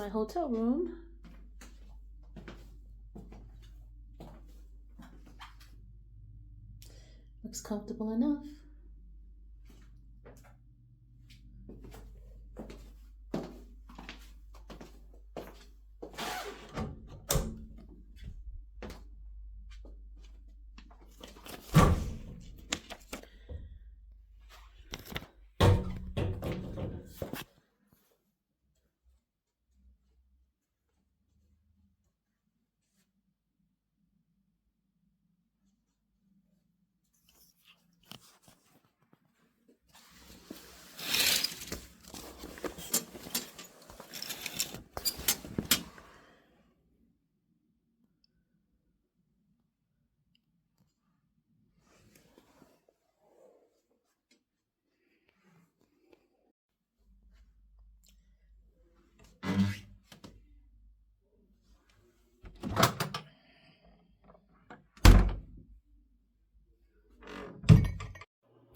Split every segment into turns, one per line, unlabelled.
my hotel room. Looks comfortable enough.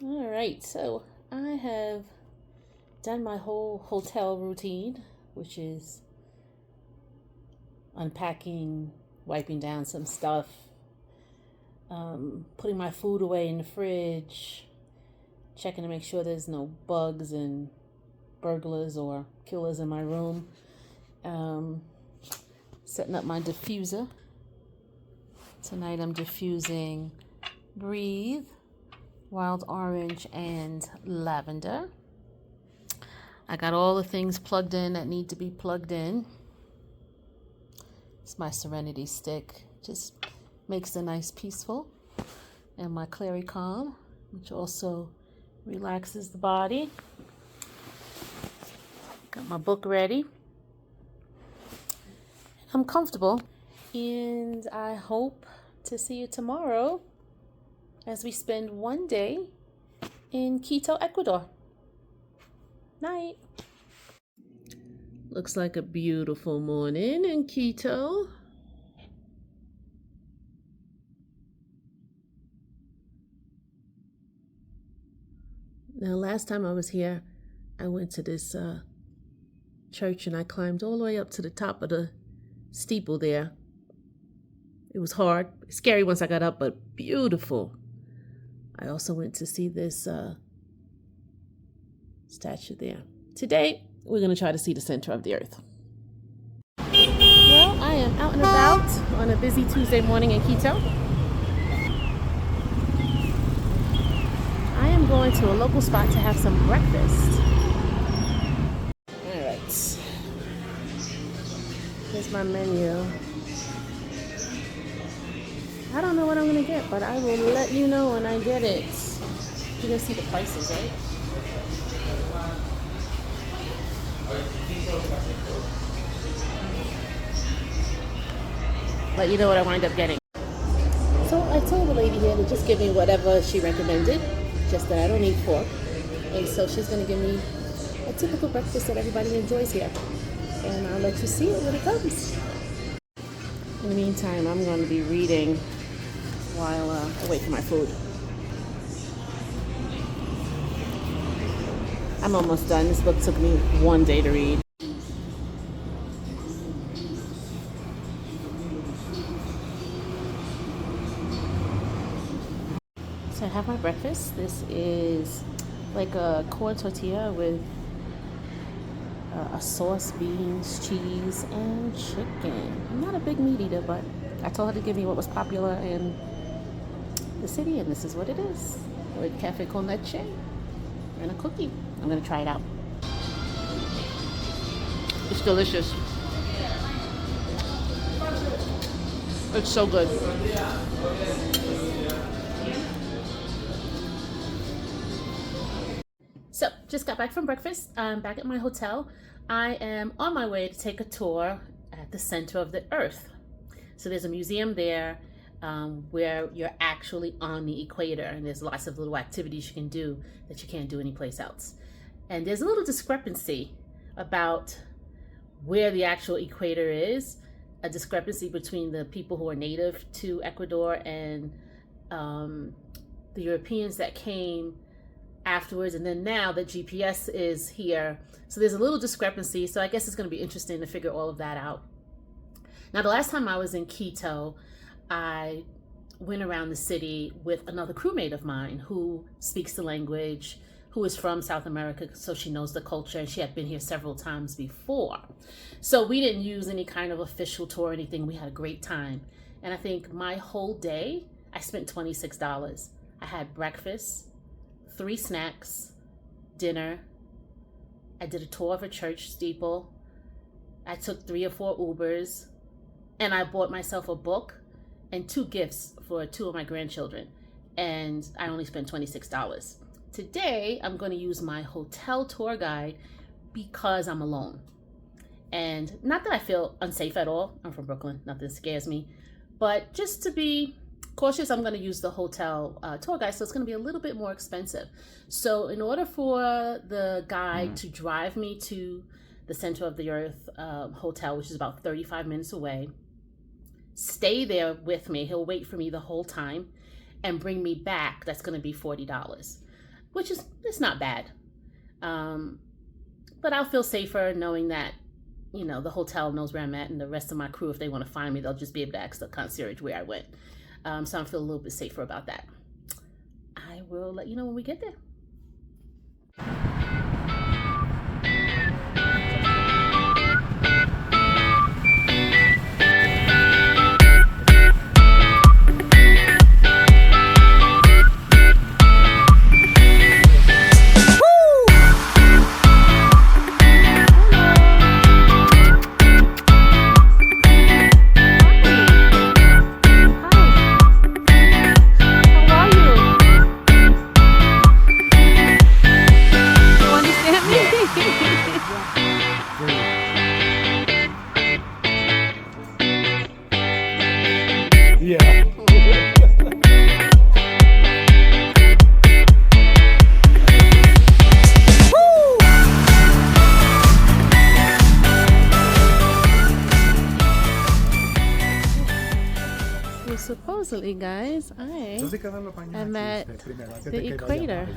All right, so I have done my whole hotel routine, which is unpacking, wiping down some stuff, putting my food away in the fridge, checking to make sure there's no bugs and burglars or killers in my room, setting up my diffuser. Tonight I'm diffusing Breathe, Wild Orange, and Lavender. I got all the things plugged in that need to be plugged in. It's my Serenity stick, just makes it nice peaceful. And my Clary Calm, which also relaxes the body. Got my book ready. I'm comfortable. And I hope to see you tomorrow as we spend one day in Quito, Ecuador. Night. Looks like a beautiful morning in Quito. Now, last time I was here, I went to this church and I climbed all the way up to the top of the steeple there. It was hard, scary once I got up, but beautiful. I also went to see this statue there. Today, we're going to try to see the center of the earth. Well, I am out and about on a busy Tuesday morning in Quito. I am going to a local spot to have some breakfast. All right. Here's my menu. I don't know what I'm going to get, but I will let you know when I get it. You're going to see the prices, right? Let you know what I wind up getting. So I told the lady here to just give me whatever she recommended, just that I don't need pork. And so she's going to give me a typical breakfast that everybody enjoys here. And I'll let you see it when it comes. In the meantime, I'm going to be reading while I wait for my food. I'm almost done. This book took me one day to read. So I have my breakfast. This is like a corn tortilla with a sauce, beans, cheese, and chicken. I'm not a big meat eater, but I told her to give me what was popular in the city, and this is what it is, with cafe con leche and a cookie. I'm gonna try it out. It's delicious. It's so good. So, just got back from breakfast. I'm back at my hotel. I am on my way to take a tour at the center of the earth. So there's a museum there where you're actually on the equator, and there's lots of little activities you can do that you can't do anyplace else. And there's a little discrepancy about where the actual equator is, a discrepancy between the people who are native to Ecuador and the Europeans that came afterwards, and then now the GPS is here. So there's a little discrepancy. So I guess it's going to be interesting to figure all of that out. Now, the last time I was in Quito, I went around the city with another crewmate of mine who speaks the language, who is from South America, so she knows the culture, and she had been here several times before. So we didn't use any kind of official tour or anything. We had a great time. And I think my whole day, I spent $26. I had breakfast, 3 snacks, dinner. I did a tour of a church steeple. I took 3 or 4 Ubers, and I bought myself a book and 2 gifts for 2 of my grandchildren. And I only spent $26. Today, I'm going to use my hotel tour guide because I'm alone. And not that I feel unsafe at all. I'm from Brooklyn. Nothing scares me. But just to be cautious, I'm going to use the hotel tour guide. So it's going to be a little bit more expensive. So in order for the guide to drive me to the Center of the Earth hotel, which is about 35 minutes away, stay there with me. He'll wait for me the whole time and bring me back. That's going to be $40. Which is, it's not bad. But I'll feel safer knowing that, you know, the hotel knows where I'm at, and the rest of my crew, if they want to find me, they'll just be able to ask the concierge where I went. So I feel a little bit safer about that. I will let you know when we get there. Supposedly, guys, I am at the Equator.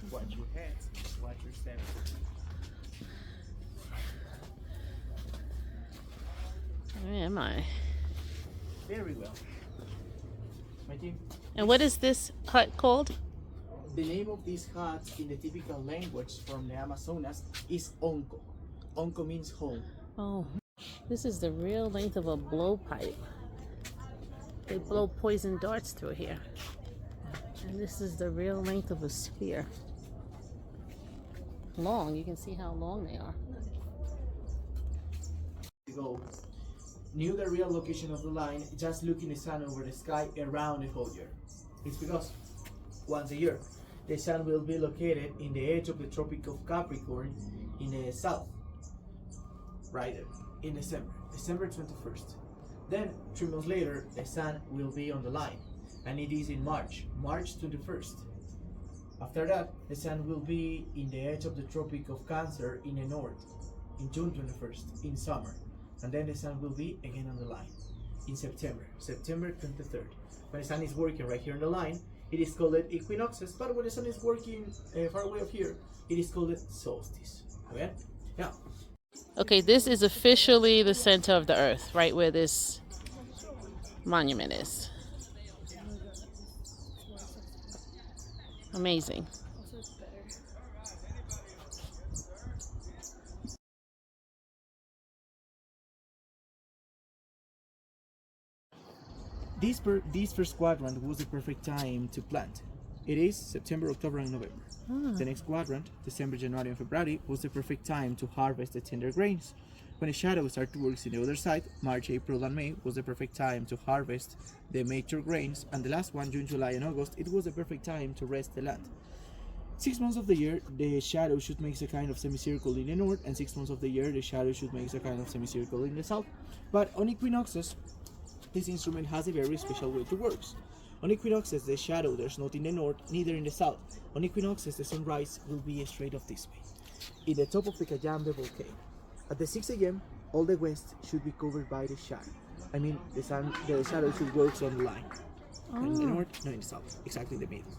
Watch your head, watch your step.
Where am I?
Very well. My team.
And what is this hut called?
The name of this hut in the typical language from the Amazonas is Onco. Onco means home.
Oh, this is the real length of a blowpipe. They blow poison darts through here. And this is the real length of a sphere. Long, you can see how long they are.
Go. Knew the real location of the line just looking the sun over the sky around the whole year. It's because once a year, the sun will be located in the edge of the Tropic of Capricorn in the south, right there, in December 21st. Then, 3 months later, the sun will be on the line, and it is in March 21st. After that, the sun will be in the edge of the Tropic of Cancer in the north, in June 21st, in summer. And then the sun will be again on the line in September 23rd. When the sun is working right here on the line, it is called equinoxes, but when the sun is working far away up here, it is called solstice. Okay? Now,
okay, this is officially the center of the earth, right where this monument is. Amazing.
Also, it's better.
This first quadrant was the perfect time to plant. It is September, October, and November. The next quadrant, December, January, and February, was the perfect time to harvest the tender grains. When the shadow started to work in the other side, March, April, and May was the perfect time to harvest the mature grains, and the last one, June, July, and August, it was the perfect time to rest the land. 6 months of the year, the shadow should make a kind of semicircle in the north, and 6 months of the year, the shadow should make a kind of semicircle in the south. But on equinoxes, this instrument has a very special way to work. On equinoxes, the shadow, there's not in the north, neither in the south. On equinoxes, the sunrise will be straight off this way, in the top of the Cayambe volcano. At the 6 a.m., all the west should be covered by the shadow. I mean, the shadow should work on the line. Not in the north, not in the south, exactly in the middle.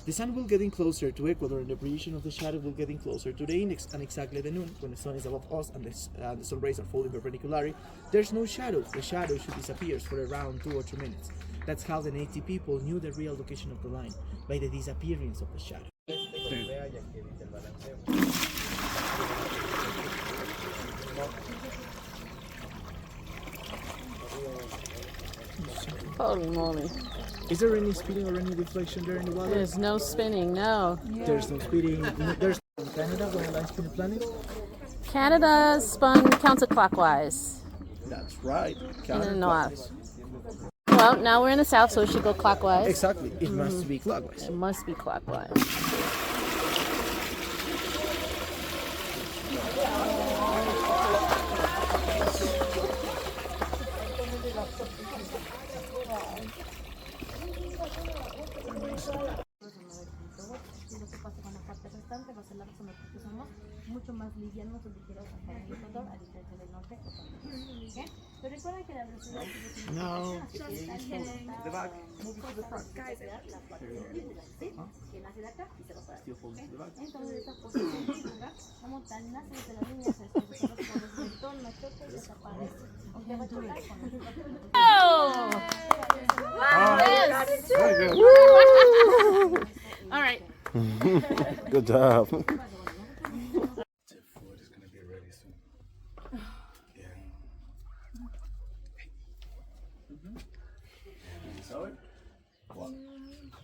The sun will getting closer to Ecuador, and the position of the shadow will getting closer to the index, and exactly at the noon, when the sun is above us and the sun rays are falling perpendicularly, there's no shadow. The shadow should disappear for around 2 or 3 minutes. That's how the native people knew the real location of the line, by the disappearance of the shadow.
Holy moly.
Is there any spinning or any deflection there in the water?
There's no spinning, no.
There's no spinning. There's in Canada when the line spin the planet.
Canada spun counterclockwise
That's right.
in the north. Well, now we're in the south, so it should go clockwise.
Exactly. It must be clockwise.
It must be clockwise.
Mucho más livianos o ligeros acá en Ecuador, a diferencia del norte. ¿Okay? Pero recuerden que la velocidad
No.
the back. Move to the front. Guys, la parte ¿sí? Que nace de acá y se va para acá. Entonces, de esta posición, la montaña nace desde la línea hacia los polos del tono, choca y desaparece. ¿Ok? Va a chocar con el
Oh!
Yes.
Very good. All right.
Good job.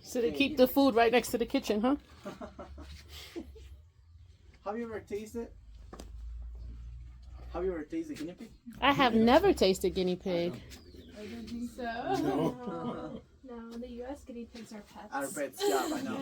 So they keep the food right next to the kitchen, huh?
Have you ever tasted? Have you ever tasted guinea pig?
I have never tasted guinea pig.
I don't think so.
No.
No, in the U.S. guinea pigs are pets.
Our pets, yeah, I know.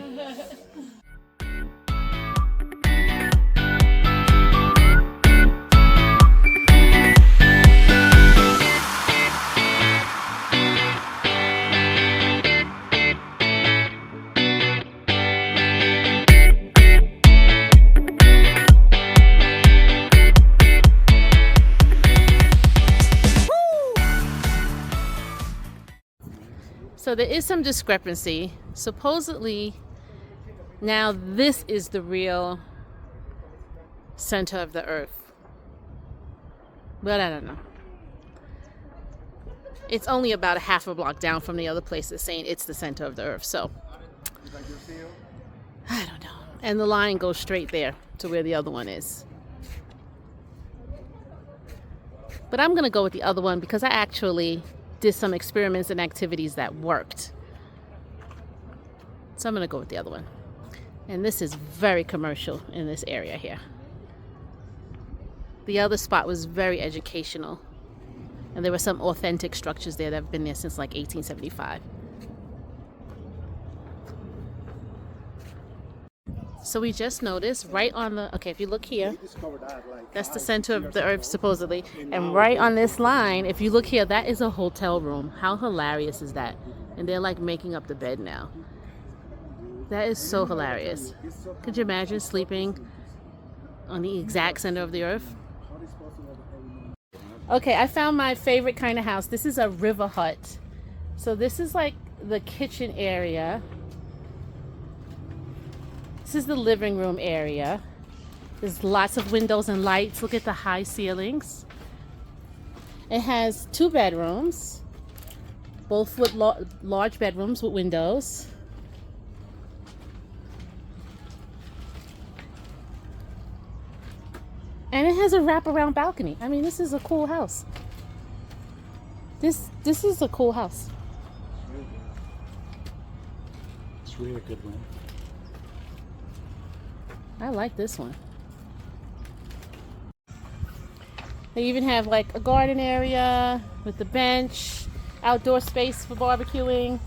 So there is some discrepancy. Supposedly, now this is the real center of the earth. But I don't know. It's only about a half a block down from the other places saying it's the center of the earth. So, I don't know. And the line goes straight there to where the other one is. But I'm going to go with the other one because I actually did some experiments and activities that worked. So I'm going to go with the other one. And this is very commercial in this area here. The other spot was very educational. And there were some authentic structures there that have been there since like 1875. So we just noticed right on the, okay, if you look here, that's the center of the earth supposedly. And right on this line, if you look here, that is a hotel room. How hilarious is that? And they're like making up the bed now. That is so hilarious. Could you imagine sleeping on the exact center of the earth? Okay, I found my favorite kind of house. This is a river hut. So this is like the kitchen area. This is the living room area. There's lots of windows and lights. Look at the high ceilings. It has 2 bedrooms, both with large bedrooms with windows. And it has a wraparound balcony. I mean, this is a cool house. This is a cool house.
It's really a good one.
I like this one. They even have like a garden area with the bench, outdoor space for barbecuing.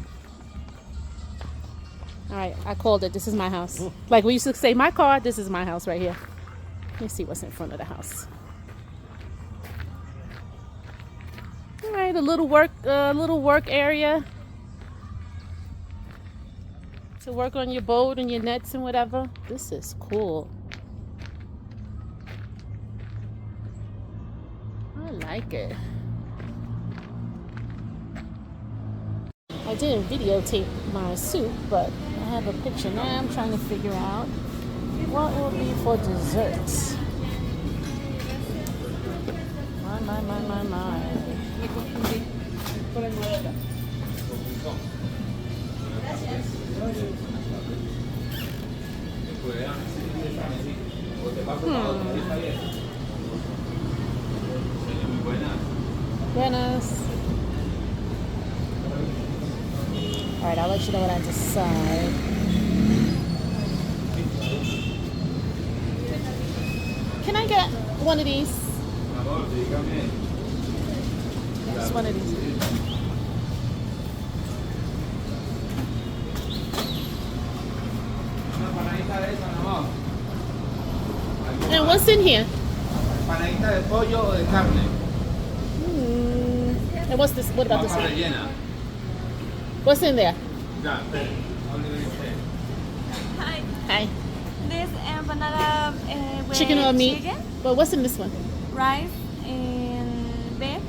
All right, I called it. This is my house. Like we used to say, my car, this is my house right here. Let me see what's in front of the house. All right, a little work area to work on your boat and your nets and whatever. This is cool. I like it. I didn't videotape my soup, but I have a picture now. I'm trying to figure out what will be for desserts. My. Buenas. All right, I'll let you know what I decide. Can I get one of these? Just one of these. And what's in here?
Empanadita de pollo o de carne.
And what's this? What about this
Papa
one?
rellena.
What's in there?
Ya, how do you say?
Hi.
Hi.
This empanada with
Chicken or meat?
chicken,
But what's in this one?
rice, and beef.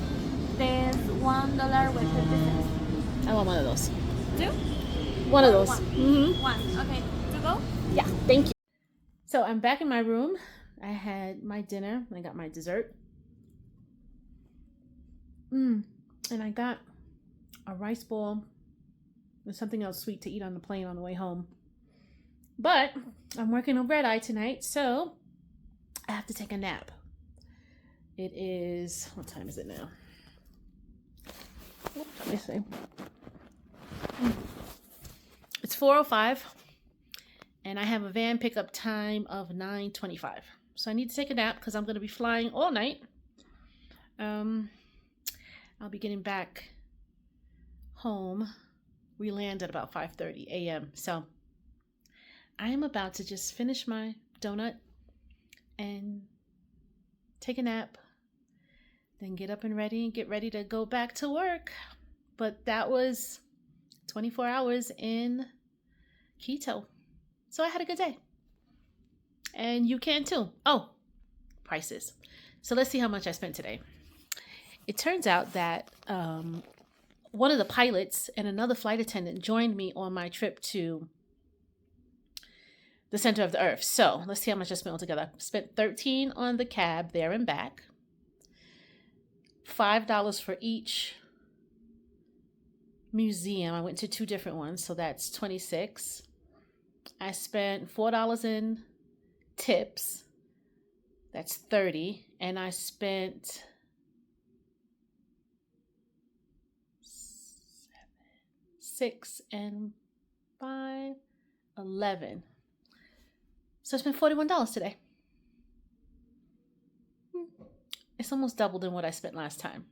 There's $1 with 50 cents.
I want one of those.
Two?
One of those.
One.
Mm-hmm.
One. Okay. To go?
Yeah, thank you. So I'm back in my room. I had my dinner. I got my dessert. And I got a rice ball and something else sweet to eat on the plane on the way home. But I'm working on red eye tonight, so I have to take a nap. It is, what time is it now? Let me see. It's 4:05, and I have a van pickup time of 9:25. So I need to take a nap because I'm going to be flying all night. I'll be getting back home. We land at about 5:30 a.m. So I am about to just finish my donut and take a nap, then get up and get ready to go back to work. But that was 24 hours in Quito. So I had a good day. And you can too. Oh, prices. So let's see how much I spent today. It turns out that one of the pilots and another flight attendant joined me on my trip to the center of the earth. So let's see how much I spent altogether. I spent $13 on the cab there and back. $5 for each museum. I went to 2 different ones, so that's $26. I spent $4 in tips. That's $30. And I spent $6 and $5, $11. So I spent $41 today. It's almost double than what I spent last time.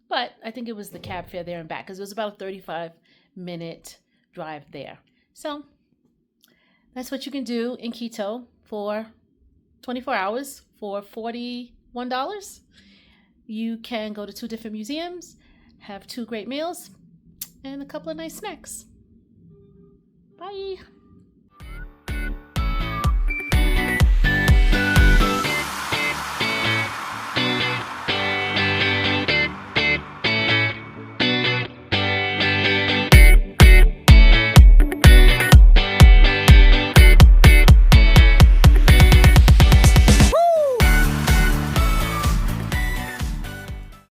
But I think it was the cab fare there and back because it was about a 35-minute drive there. So that's what you can do in Quito for 24 hours for $41. You can go to 2 different museums, have 2 great meals, and a couple of nice snacks. Bye.